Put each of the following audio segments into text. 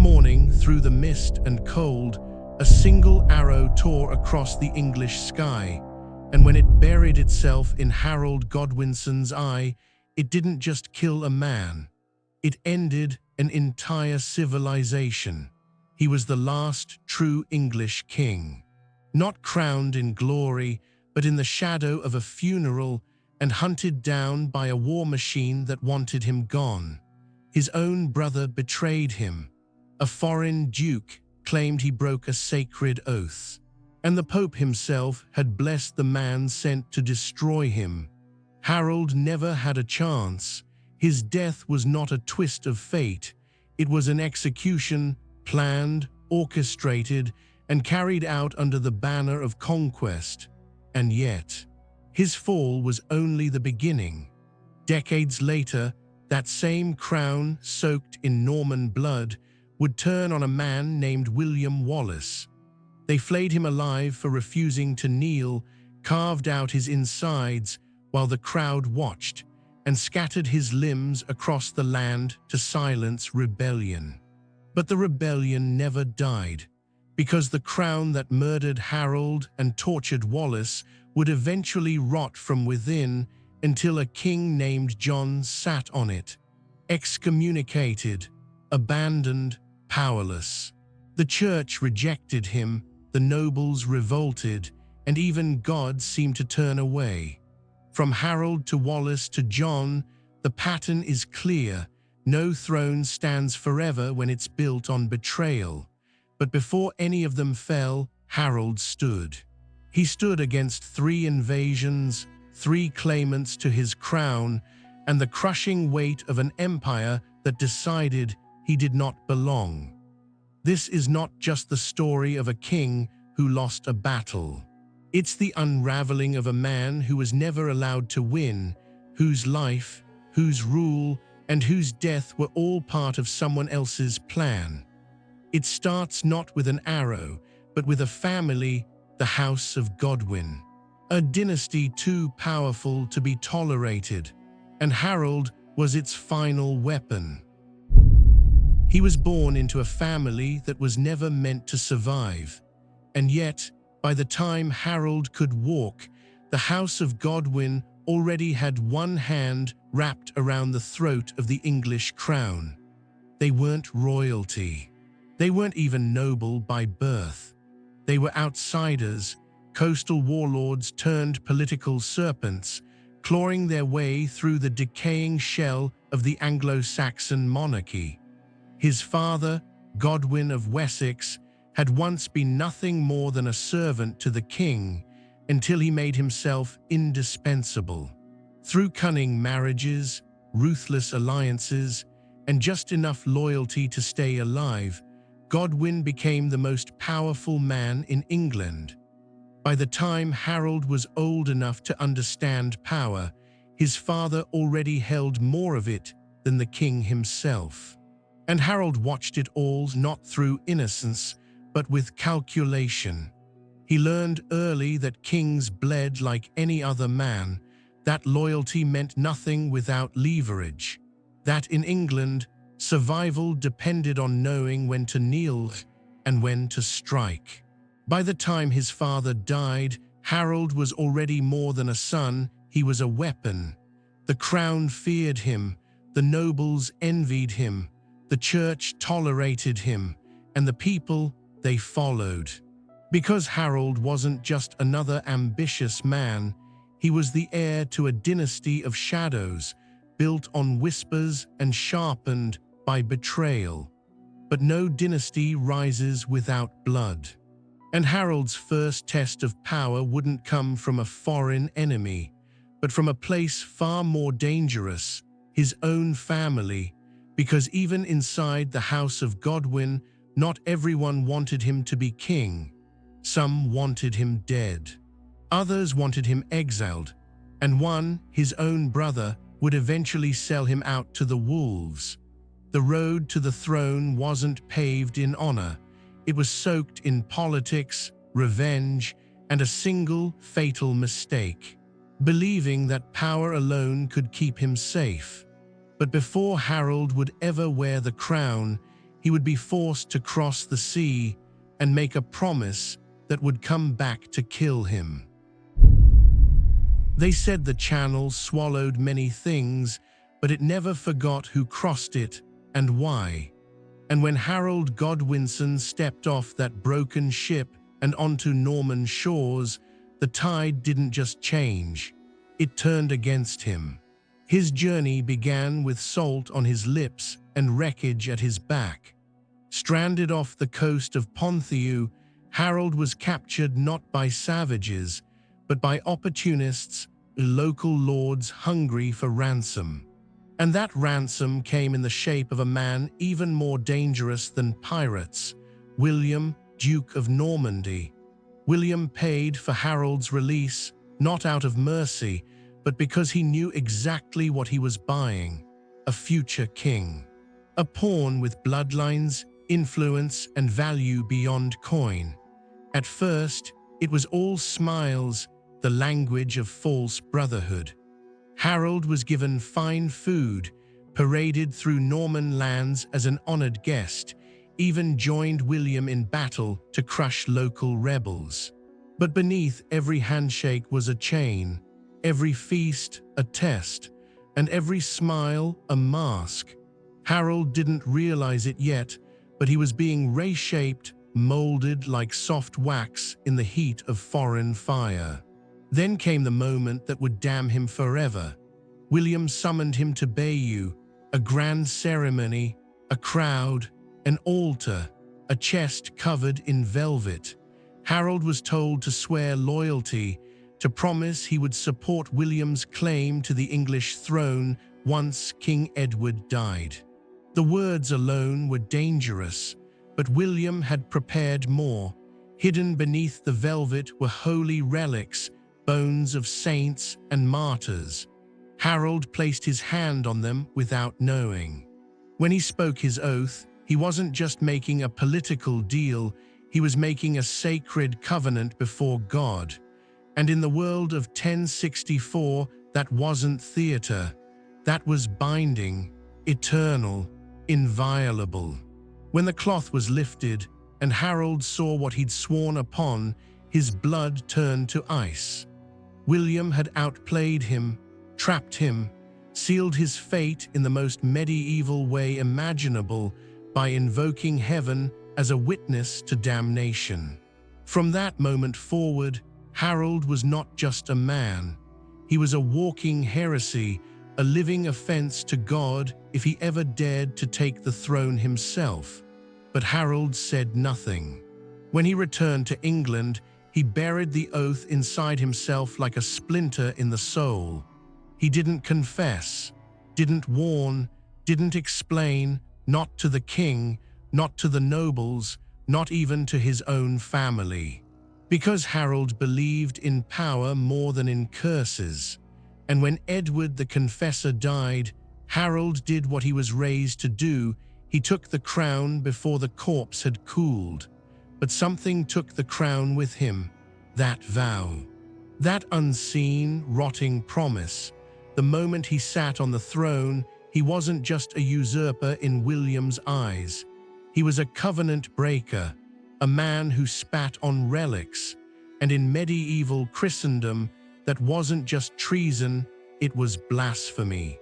morning, through the mist and cold, a single arrow tore across the English sky, and when it buried itself in Harold Godwinson's eye, it didn't just kill a man. It ended an entire civilization. He was the last true English king, not crowned in glory, but in the shadow of a funeral and hunted down by a war machine that wanted him gone. His own brother betrayed him. A foreign duke claimed he broke a sacred oath, and the Pope himself had blessed the man sent to destroy him. Harold never had a chance. His death was not a twist of fate. It was an execution, planned, orchestrated, and carried out under the banner of conquest. And yet, his fall was only the beginning. Decades later, that same crown, soaked in Norman blood, would turn on a man named William Wallace. They flayed him alive for refusing to kneel, carved out his insides while the crowd watched, and scattered his limbs across the land to silence rebellion. But the rebellion never died, because the crown that murdered Harold and tortured Wallace would eventually rot from within until a king named John sat on it, excommunicated, abandoned, powerless. The church rejected him, the nobles revolted, and even God seemed to turn away. From Harold to Wallace to John, the pattern is clear. No throne stands forever when it's built on betrayal. But before any of them fell, Harold stood. He stood against 3 invasions, 3 claimants to his crown, and the crushing weight of an empire that decided he did not belong. This is not just the story of a king who lost a battle. It's the unraveling of a man who was never allowed to win, whose life, whose rule, and whose death were all part of someone else's plan. It starts not with an arrow, but with a family, the House of Godwin, a dynasty too powerful to be tolerated, and Harold was its final weapon. He was born into a family that was never meant to survive, and yet, by the time Harold could walk, the House of Godwin already had one hand wrapped around the throat of the English crown. They weren't royalty. They weren't even noble by birth. They were outsiders, coastal warlords turned political serpents, clawing their way through the decaying shell of the Anglo-Saxon monarchy. His father, Godwin of Wessex, had once been nothing more than a servant to the king until he made himself indispensable. Through cunning marriages, ruthless alliances, and just enough loyalty to stay alive, Godwin became the most powerful man in England. By the time Harold was old enough to understand power, his father already held more of it than the king himself. And Harold watched it all not through innocence, but with calculation. He learned early that kings bled like any other man, that loyalty meant nothing without leverage, that in England, survival depended on knowing when to kneel and when to strike. By the time his father died, Harold was already more than a son, he was a weapon. The crown feared him, the nobles envied him, the church tolerated him, and the people, they followed. Because Harold wasn't just another ambitious man, he was the heir to a dynasty of shadows, built on whispers and sharpened by betrayal. But no dynasty rises without blood. And Harold's first test of power wouldn't come from a foreign enemy, but from a place far more dangerous, his own family, because even inside the House of Godwin, not everyone wanted him to be king. Some wanted him dead. Others wanted him exiled, and one, his own brother, would eventually sell him out to the wolves. The road to the throne wasn't paved in honor. It was soaked in politics, revenge, and a single fatal mistake, believing that power alone could keep him safe. But before Harold would ever wear the crown, he would be forced to cross the sea and make a promise that would come back to kill him. They said the channel swallowed many things, but it never forgot who crossed it and why. And when Harold Godwinson stepped off that broken ship and onto Norman shores, the tide didn't just change, it turned against him. His journey began with salt on his lips and wreckage at his back. Stranded off the coast of Ponthieu, Harold was captured not by savages, but by opportunists, local lords hungry for ransom. And that ransom came in the shape of a man even more dangerous than pirates, William, Duke of Normandy. William paid for Harold's release, not out of mercy, but because he knew exactly what he was buying: a future king. A pawn with bloodlines, influence, and value beyond coin. At first, it was all smiles, the language of false brotherhood. Harold was given fine food, paraded through Norman lands as an honored guest, even joined William in battle to crush local rebels. But beneath every handshake was a chain, every feast a test, and every smile a mask. Harold didn't realize it yet, but he was being reshaped, molded like soft wax in the heat of foreign fire. Then came the moment that would damn him forever. William summoned him to Bayeux, a grand ceremony, a crowd, an altar, a chest covered in velvet. Harold was told to swear loyalty, to promise he would support William's claim to the English throne once King Edward died. The words alone were dangerous, but William had prepared more. Hidden beneath the velvet were holy relics, bones of saints and martyrs. Harold placed his hand on them without knowing. When he spoke his oath, he wasn't just making a political deal, he was making a sacred covenant before God. And in the world of 1064, that wasn't theater. That was binding, eternal, inviolable. When the cloth was lifted and Harold saw what he'd sworn upon, his blood turned to ice. William had outplayed him, trapped him, sealed his fate in the most medieval way imaginable by invoking heaven as a witness to damnation. From that moment forward, Harold was not just a man. He was a walking heresy, a living offense to God if he ever dared to take the throne himself. But Harold said nothing. When he returned to England, he buried the oath inside himself like a splinter in the soul. He didn't confess, didn't warn, didn't explain, not to the king, not to the nobles, not even to his own family. Because Harold believed in power more than in curses. And when Edward the Confessor died, Harold did what he was raised to do. He took the crown before the corpse had cooled. But something took the crown with him, that vow. That unseen, rotting promise. The moment he sat on the throne, he wasn't just a usurper in William's eyes. He was a covenant breaker, a man who spat on relics. And in medieval Christendom, that wasn't just treason, it was blasphemy.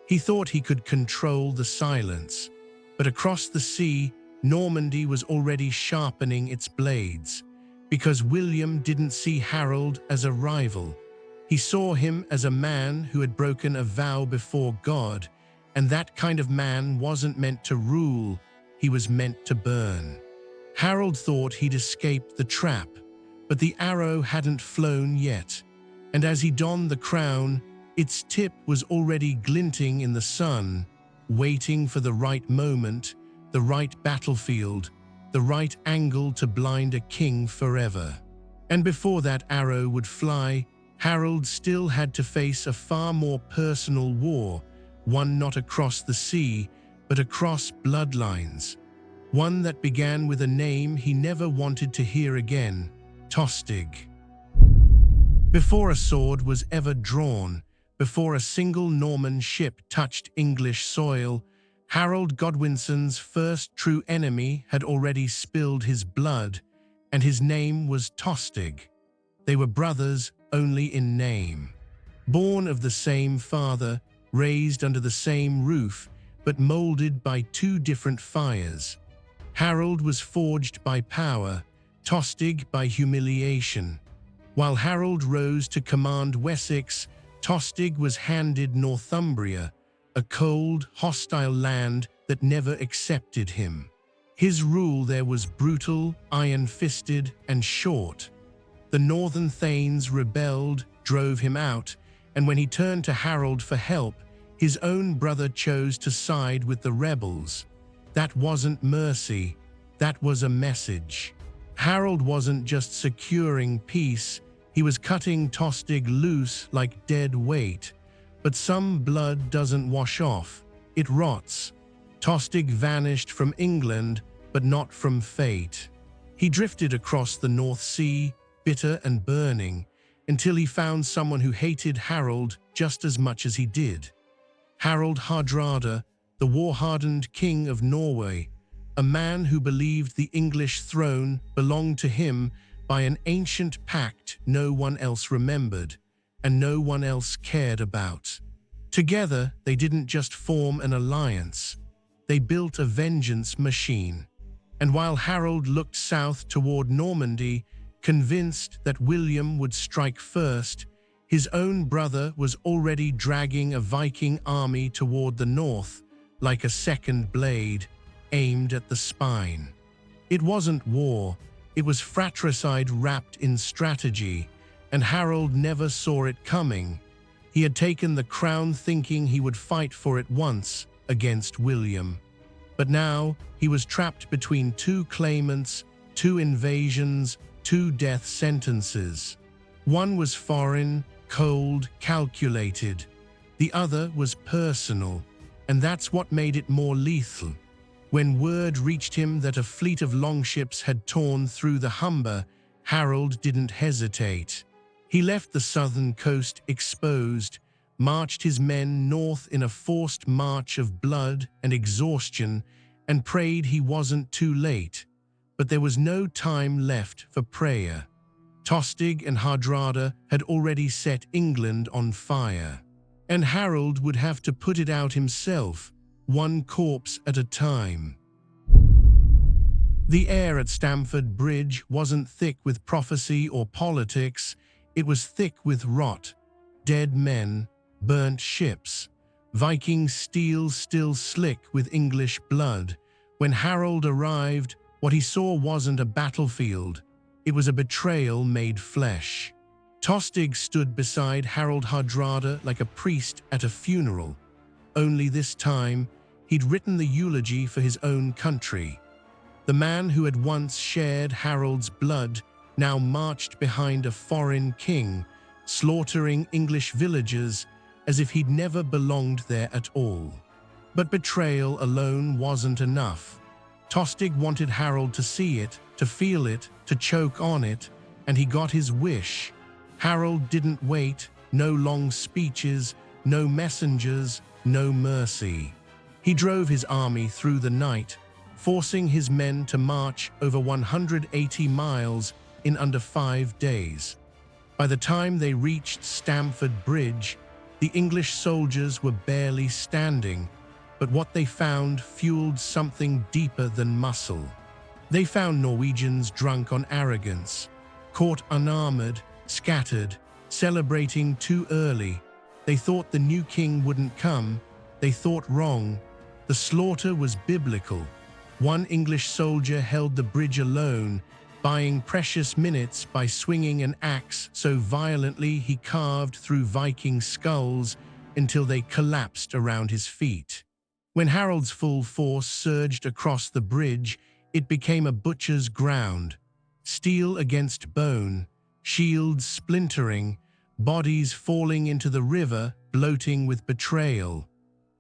He thought he could control the silence. But across the sea, Normandy was already sharpening its blades, because William didn't see Harold as a rival. He saw him as a man who had broken a vow before God, and that kind of man wasn't meant to rule, he was meant to burn. Harold thought he'd escaped the trap, but the arrow hadn't flown yet, and as he donned the crown, its tip was already glinting in the sun, waiting for the right moment, the right battlefield, the right angle to blind a king forever. And before that arrow would fly, Harold still had to face a far more personal war, one not across the sea, but across bloodlines. One that began with a name he never wanted to hear again, Tostig. Before a sword was ever drawn, before a single Norman ship touched English soil, Harold Godwinson's first true enemy had already spilled his blood, and his name was Tostig. They were brothers only in name. Born of the same father, raised under the same roof, but molded by two different fires. Harold was forged by power, Tostig by humiliation. While Harold rose to command Wessex, Tostig was handed Northumbria, a cold, hostile land that never accepted him. His rule there was brutal, iron-fisted, and short. The northern thanes rebelled, drove him out, and when he turned to Harold for help, his own brother chose to side with the rebels. That wasn't mercy, that was a message. Harold wasn't just securing peace, he was cutting Tostig loose like dead weight. But some blood doesn't wash off, it rots. Tostig vanished from England, but not from fate. He drifted across the North Sea, bitter and burning, until he found someone who hated Harold just as much as he did. Harold Hardrada, the war-hardened king of Norway, a man who believed the English throne belonged to him by an ancient pact no one else remembered, and no one else cared about. Together, they didn't just form an alliance, they built a vengeance machine. And while Harold looked south toward Normandy, convinced that William would strike first, his own brother was already dragging a Viking army toward the north, like a second blade, aimed at the spine. It wasn't war, it was fratricide wrapped in strategy, and Harold never saw it coming. He had taken the crown thinking he would fight for it once against William. But now he was trapped between two claimants, two invasions, two death sentences. One was foreign, cold, calculated. The other was personal, and that's what made it more lethal. When word reached him that a fleet of longships had torn through the Humber, Harold didn't hesitate. He left the southern coast exposed, marched his men north in a forced march of blood and exhaustion, and prayed he wasn't too late. But there was no time left for prayer. Tostig and Hardrada had already set England on fire, and Harold would have to put it out himself, one corpse at a time. The air at Stamford Bridge wasn't thick with prophecy or politics, it was thick with rot, dead men, burnt ships, Viking steel still slick with English blood. When Harold arrived, what he saw wasn't a battlefield, it was a betrayal made flesh. Tostig stood beside Harold Hardrada like a priest at a funeral. Only this time, he'd written the eulogy for his own country. The man who had once shared Harold's blood now marched behind a foreign king, slaughtering English villagers as if he'd never belonged there at all. But betrayal alone wasn't enough. Tostig wanted Harold to see it, to feel it, to choke on it, and he got his wish. Harold didn't wait, no long speeches, no messengers, no mercy. He drove his army through the night, forcing his men to march over 180 miles in under 5 days. By the time they reached Stamford Bridge, the English soldiers were barely standing, but what they found fueled something deeper than muscle. They found Norwegians drunk on arrogance, caught unarmored, scattered, celebrating too early. They thought the new king wouldn't come. They thought wrong. The slaughter was biblical. One English soldier held the bridge alone, buying precious minutes by swinging an axe so violently he carved through Viking skulls until they collapsed around his feet. When Harold's full force surged across the bridge, it became a butcher's ground. Steel against bone, shields splintering, bodies falling into the river, bloating with betrayal.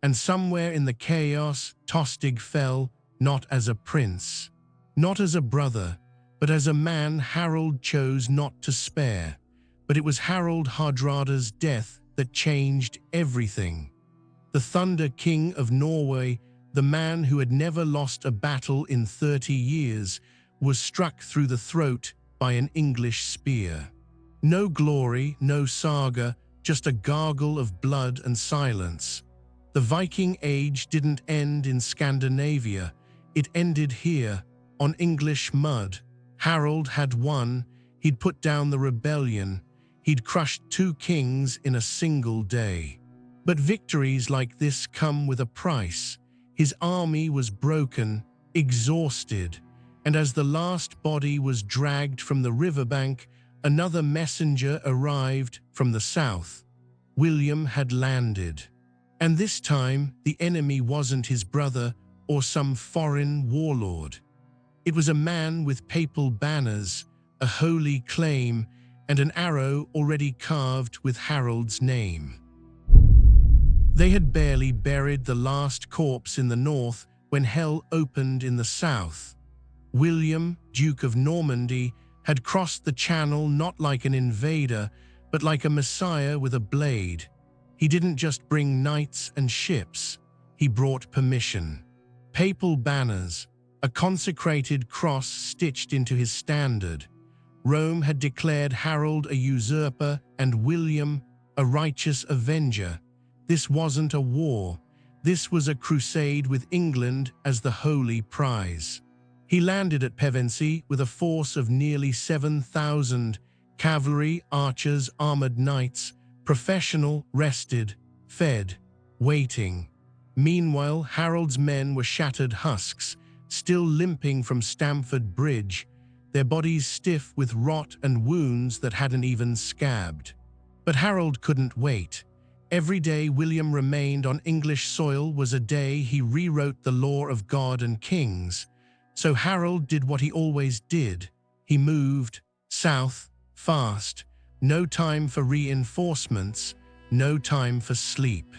And somewhere in the chaos, Tostig fell, not as a prince, not as a brother, but as a man Harold chose not to spare. But it was Harold Hardrada's death that changed everything. The Thunder King of Norway the man who had never lost a battle in 30 years, was struck through the throat by an English spear. No glory, no saga, just a gargle of blood and silence. The Viking Age didn't end in Scandinavia. It ended here, on English mud. Harold had won. He'd put down the rebellion. He'd crushed 2 kings in a single day. But victories like this come with a price. His army was broken, exhausted, and as the last body was dragged from the riverbank, another messenger arrived from the south. William had landed. And this time, the enemy wasn't his brother or some foreign warlord. It was a man with papal banners, a holy claim, and an arrow already carved with Harold's name. They had barely buried the last corpse in the north when hell opened in the south. William, Duke of Normandy, had crossed the channel not like an invader, but like a messiah with a blade. He didn't just bring knights and ships, he brought permission. Papal banners, a consecrated cross stitched into his standard. Rome had declared Harold a usurper and William a righteous avenger. This wasn't a war. This was a crusade with England as the holy prize. He landed at Pevensey with a force of nearly 7,000 cavalry, archers, armored knights, professional, rested, fed, waiting. Meanwhile, Harold's men were shattered husks, still limping from Stamford Bridge, their bodies stiff with rot and wounds that hadn't even scabbed. But Harold couldn't wait. Every day William remained on English soil was a day he rewrote the law of God and kings. So Harold did what he always did. He moved south, fast. No time for reinforcements, no time for sleep,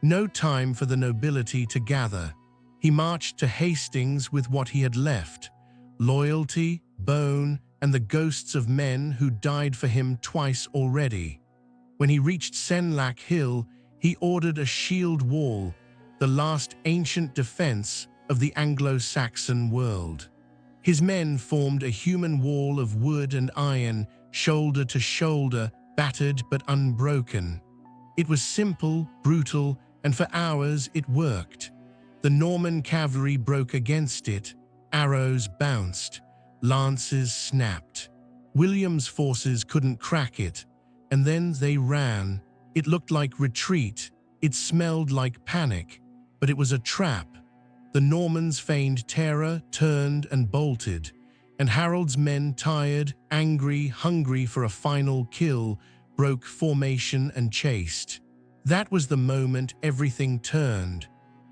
no time for the nobility to gather. He marched to Hastings with what he had left: loyalty, bone, and the ghosts of men who died for him twice already. When he reached Senlac Hill, he ordered a shield wall, the last ancient defense of the Anglo-Saxon world. His men formed a human wall of wood and iron, shoulder to shoulder, battered but unbroken. It was simple, brutal, and for hours it worked. The Norman cavalry broke against it, arrows bounced, lances snapped. William's forces couldn't crack it, and then they ran. It looked like retreat, it smelled like panic, but it was a trap. The Normans feigned terror, turned and bolted, and Harold's men, tired, angry, hungry for a final kill, broke formation and chased. That was the moment everything turned.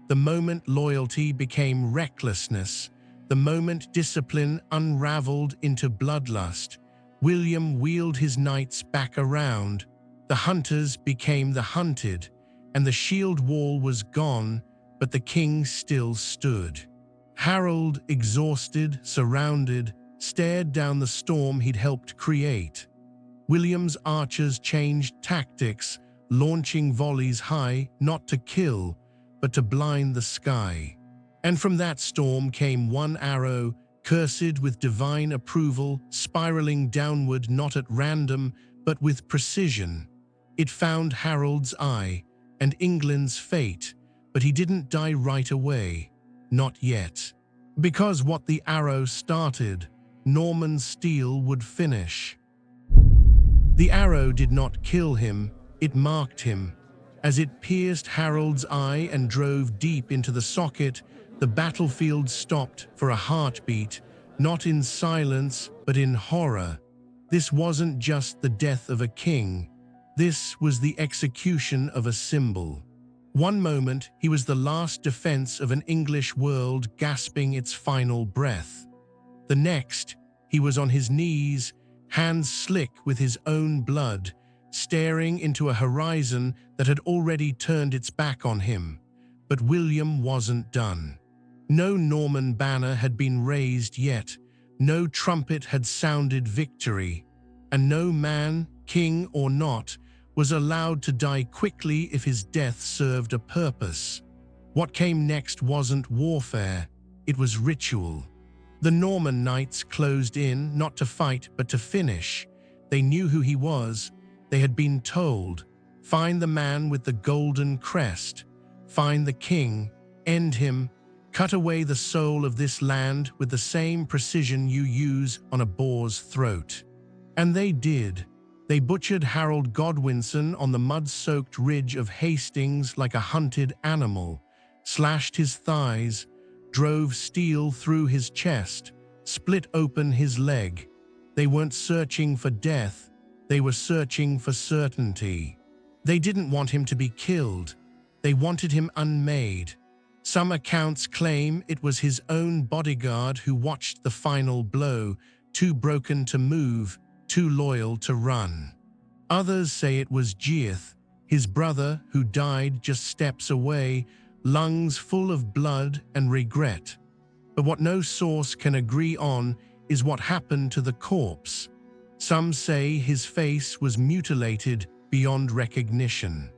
The moment loyalty became recklessness. The moment discipline unraveled into bloodlust. William wheeled his knights back around. The hunters became the hunted, and the shield wall was gone, but the king still stood. Harold, exhausted, surrounded, stared down the storm he'd helped create. William's archers changed tactics, launching volleys high, not to kill, but to blind the sky. And from that storm came one arrow, cursed with divine approval, spiraling downward not at random, but with precision. It found Harold's eye and England's fate, but he didn't die right away. Not yet. Because what the arrow started, Norman steel would finish. The arrow did not kill him, it marked him. As it pierced Harold's eye and drove deep into the socket, the battlefield stopped for a heartbeat, not in silence, but in horror. This wasn't just the death of a king. This was the execution of a symbol. One moment, he was the last defense of an English world gasping its final breath. The next, he was on his knees, hands slick with his own blood, staring into a horizon that had already turned its back on him. But William wasn't done. No Norman banner had been raised yet, no trumpet had sounded victory, and no man, king or not, was allowed to die quickly if his death served a purpose. What came next wasn't warfare, it was ritual. The Norman knights closed in, not to fight, but to finish. They knew who he was. They had been told, find the man with the golden crest, find the king, end him, cut away the soul of this land with the same precision you use on a boar's throat. And they did. They butchered Harold Godwinson on the mud-soaked ridge of Hastings like a hunted animal, slashed his thighs, drove steel through his chest, split open his leg. They weren't searching for death, they were searching for certainty. They didn't want him to be killed, they wanted him unmade. Some accounts claim it was his own bodyguard who watched the final blow, too broken to move, too loyal to run. Others say it was Geath, his brother, who died just steps away, lungs full of blood and regret. But what no source can agree on is what happened to the corpse. Some say his face was mutilated beyond recognition.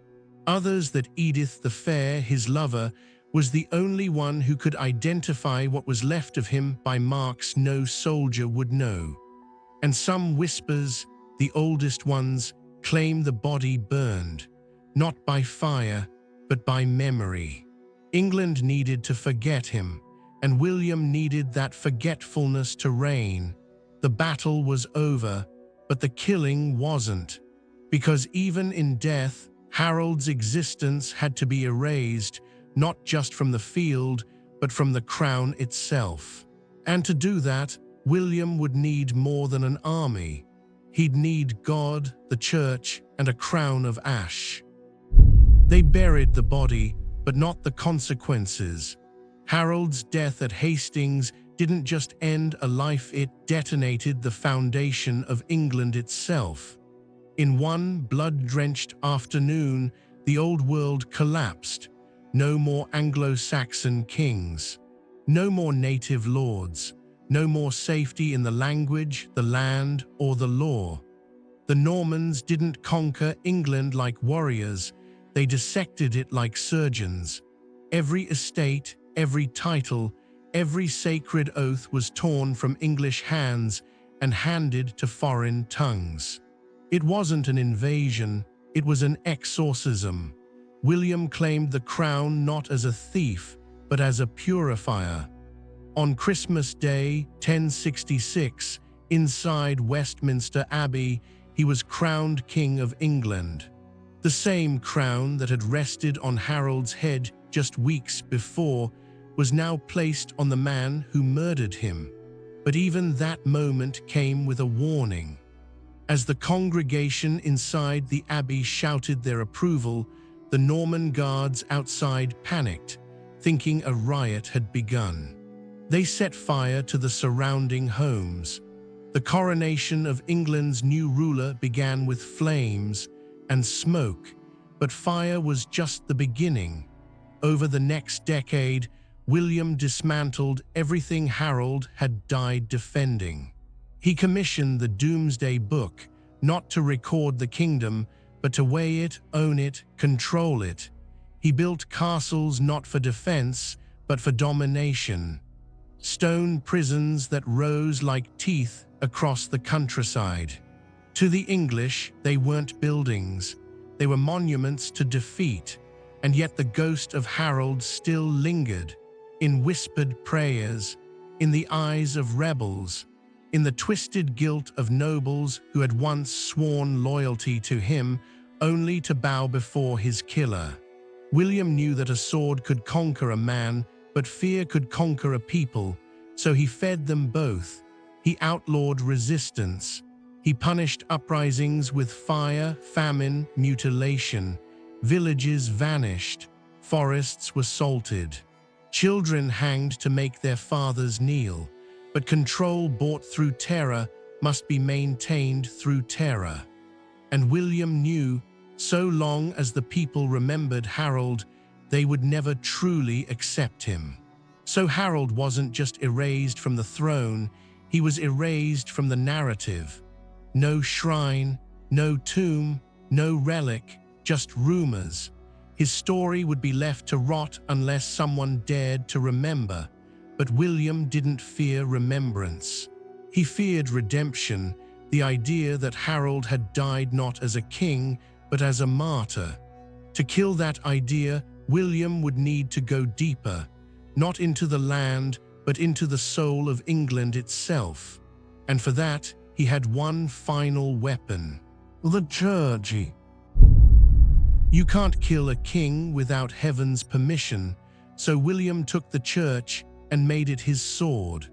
Others that Edith the Fair, his lover, was the only one who could identify what was left of him by marks no soldier would know. And some whispers, the oldest ones, claim the body burned, not by fire, but by memory. England needed to forget him, and William needed that forgetfulness to reign. The battle was over, but the killing wasn't, because even in death, Harold's existence had to be erased, not just from the field, but from the crown itself. And to do that, William would need more than an army. He'd need God, the church, and a crown of ash. They buried the body, but not the consequences. Harold's death at Hastings didn't just end a life, it detonated the foundation of England itself. In one blood-drenched afternoon, the old world collapsed. No more Anglo-Saxon kings. No more native lords. No more safety in the language, the land, or the law. The Normans didn't conquer England like warriors. They dissected it like surgeons. Every estate, every title, every sacred oath was torn from English hands and handed to foreign tongues. It wasn't an invasion, it was an exorcism. William claimed the crown not as a thief, but as a purifier. On Christmas Day, 1066, inside Westminster Abbey, he was crowned King of England. The same crown that had rested on Harold's head just weeks before was now placed on the man who murdered him. But even that moment came with a warning. As the congregation inside the abbey shouted their approval, the Norman guards outside panicked, thinking a riot had begun. They set fire to the surrounding homes. The coronation of England's new ruler began with flames and smoke, but fire was just the beginning. Over the next decade, William dismantled everything Harold had died defending. He commissioned the Doomsday Book, not to record the kingdom, but to weigh it, own it, control it. He built castles not for defense, but for domination. Stone prisons that rose like teeth across the countryside. To the English, they weren't buildings. They were monuments to defeat, and yet the ghost of Harold still lingered, in whispered prayers, in the eyes of rebels, in the twisted guilt of nobles who had once sworn loyalty to him only to bow before his killer. William knew that a sword could conquer a man, but fear could conquer a people, so he fed them both. He outlawed resistance. He punished uprisings with fire, famine, mutilation. Villages vanished. Forests were salted. Children hanged to make their fathers kneel. But control bought through terror must be maintained through terror. And William knew, so long as the people remembered Harold, they would never truly accept him. So Harold wasn't just erased from the throne, he was erased from the narrative. No shrine, no tomb, no relic, just rumors. His story would be left to rot unless someone dared to remember. But William didn't fear remembrance. He feared redemption, the idea that Harold had died not as a king, but as a martyr. To kill that idea, William would need to go deeper, not into the land, but into the soul of England itself. And for that, he had one final weapon: the church. You can't kill a king without heaven's permission, so William took the church and made it his sword.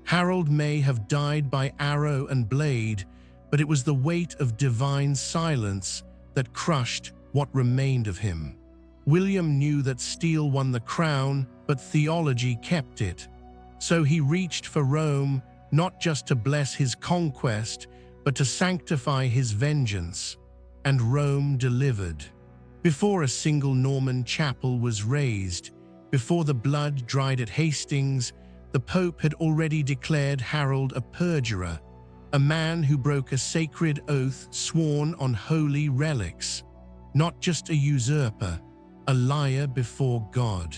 Harold may have died by arrow and blade, but it was the weight of divine silence that crushed what remained of him. William knew that steel won the crown, but theology kept it. So he reached for Rome, not just to bless his conquest, but to sanctify his vengeance. And Rome delivered. Before a single Norman chapel was raised, before the blood dried at Hastings, the Pope had already declared Harold a perjurer, a man who broke a sacred oath sworn on holy relics. Not just a usurper, a liar before God.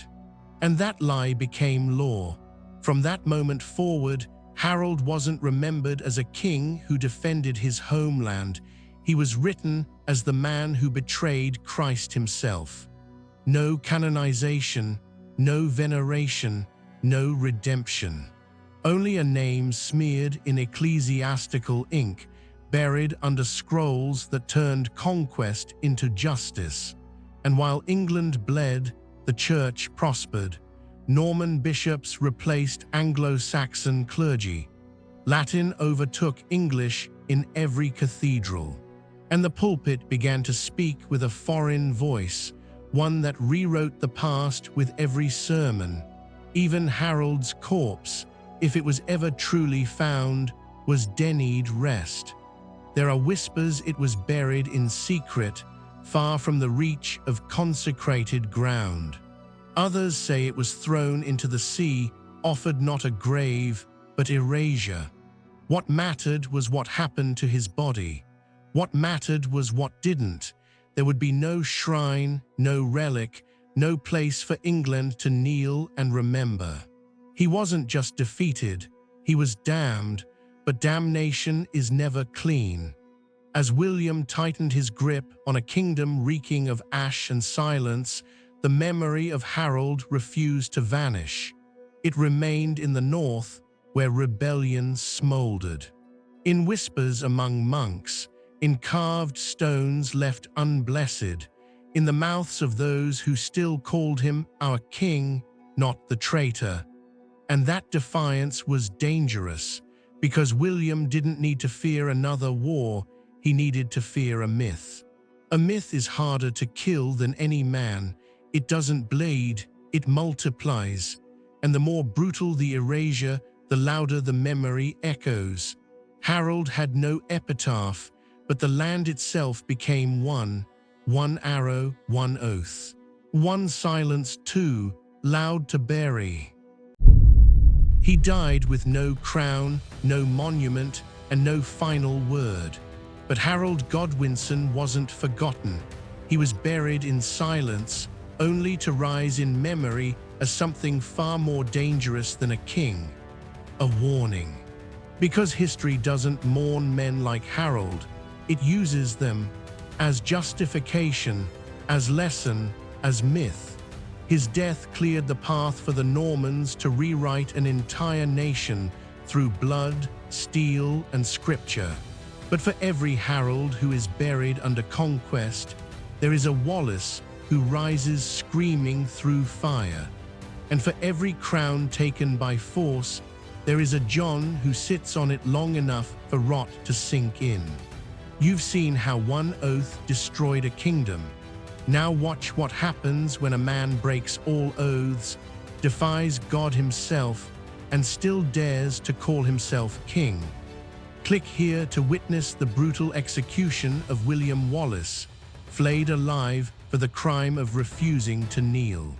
And that lie became law. From that moment forward, Harold wasn't remembered as a king who defended his homeland. He was written as the man who betrayed Christ himself. No canonization, no veneration, no redemption. Only a name smeared in ecclesiastical ink, buried under scrolls that turned conquest into justice. And while England bled, the church prospered. Norman bishops replaced Anglo-Saxon clergy. Latin overtook English in every cathedral. And the pulpit began to speak with a foreign voice, one that rewrote the past with every sermon. Even Harold's corpse, if it was ever truly found, was denied rest. There are whispers it was buried in secret, far from the reach of consecrated ground. Others say it was thrown into the sea, offered not a grave, but erasure. What mattered was what happened to his body. What mattered was what didn't. There would be no shrine, no relic, no place for England to kneel and remember. He wasn't just defeated, he was damned, but damnation is never clean. As William tightened his grip on a kingdom reeking of ash and silence, the memory of Harold refused to vanish. It remained in the north, where rebellion smoldered. In whispers among monks, in carved stones left unblessed, in the mouths of those who still called him our king, not the traitor. And that defiance was dangerous, because William didn't need to fear another war, he needed to fear a myth. A myth is harder to kill than any man. It doesn't bleed, it multiplies. And the more brutal the erasure, the louder the memory echoes. Harold had no epitaph, but the land itself became one arrow, one oath. One silence too, loud to bury. He died with no crown, no monument, and no final word. But Harold Godwinson wasn't forgotten. He was buried in silence, only to rise in memory as something far more dangerous than a king. A warning. Because history doesn't mourn men like Harold, it uses them as justification, as lesson, as myth. His death cleared the path for the Normans to rewrite an entire nation through blood, steel, and scripture. But for every Harold who is buried under conquest, there is a Wallace who rises screaming through fire. And for every crown taken by force, there is a John who sits on it long enough for rot to sink in. You've seen how one oath destroyed a kingdom. Now watch what happens when a man breaks all oaths, defies God himself, and still dares to call himself king. Click here to witness the brutal execution of William Wallace, flayed alive for the crime of refusing to kneel.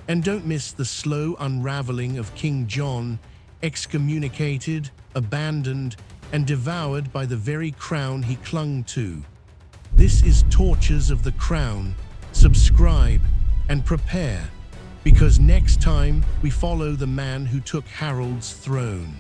And don't miss the slow unraveling of King John, excommunicated, abandoned, and devoured by the very crown he clung to. This is Tortures of the Crown, subscribe, and prepare, because next time we follow the man who took Harold's throne.